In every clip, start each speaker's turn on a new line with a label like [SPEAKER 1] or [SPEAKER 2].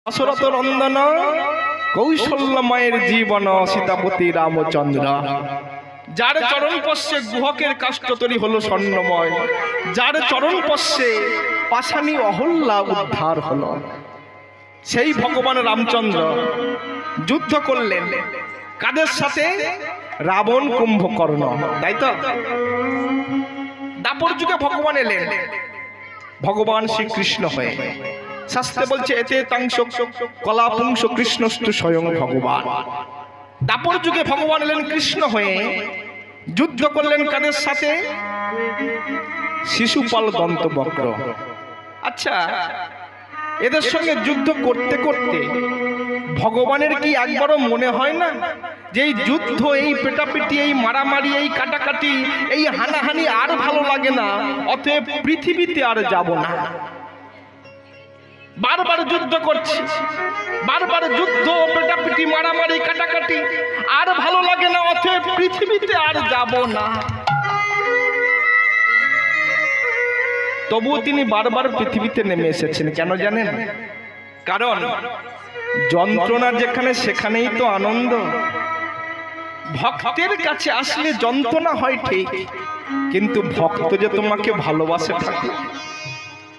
[SPEAKER 1] দশরথ নন্দন কৌশল্য মায়ের জীবন সীতাপতি রামচন্দ্র, যার চরণ পশ্বে গুহকের কাষ্ঠতরী হলো স্বর্ণময়, যার চরণ পশ্বে পাষাণী অহল্যা উদ্ধার হলো, সেই ভগবান রামচন্দ্র যুদ্ধ করলেন কাদের সাথে? রাবণ কুম্ভকর্ণ, তাই তো? দাপর যুগে ভগবান এলেন, ভগবান শ্রীকৃষ্ণ হয়ে। শাস্ত্রে বলছে এতে তাংশ কলা পুংস কৃষ্ণস্তু স্বয়ং ভগবান। দাপর যুগে ভগবান এলেন কৃষ্ণ হয়ে, যুদ্ধ করলেন কাদের সাথে? শিশুপাল দন্তবক্র। আচ্ছা, এদের সঙ্গে যুদ্ধ করতে করতে ভগবানের কি একবারও মনে হয় না যে এই যুদ্ধ, এই পেটাপিটি, এই মারামারি, এই কাটাকাটি, এই হানাহানি আর ভালো লাগে না, অতএব পৃথিবীতে আর যাব না? বারবার যুদ্ধ করছি, বারবার যুদ্ধ, পেটাপিটি, মারামারি, কাটাকাটি, আর ভালো লাগে না, অতএব পৃথিবীতে আর যাব না। তবুও তিনি বারবার পৃথিবীতে নেমে এসেছেন। কেন জানেন? কারণ যন্ত্রণা যেখানে সেখানেই তো আনন্দ। ভক্তের কাছে আসলে যন্ত্রণা হয় ঠিক, কিন্তু ভক্ত যে তোমাকে ভালোবাসে থাকে।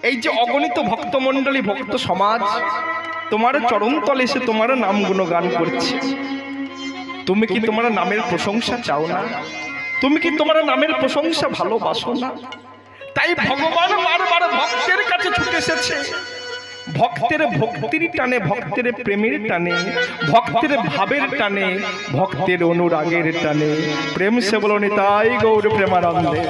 [SPEAKER 1] এই যে অগণিত ভক্তমণ্ডলী, ভক্ত সমাজ তোমার চরণতলে এসে তোমার নাম গুণগান করছে, তুমি কি তোমার নামের প্রশংসা চাও না? তুমি কি তোমার নামের প্রশংসা ভালোবাসো না? তাই ভগবান বারবার ভক্তের কাছে ছুটে এসেছে। ভক্তের ভক্তির টানে, ভক্তের প্রেমের টানে, ভক্তের ভাবের টানে, ভক্তের অনুরাগের টানে। প্রেম সে বলো নিতাই গৌর প্রেমানন্দে।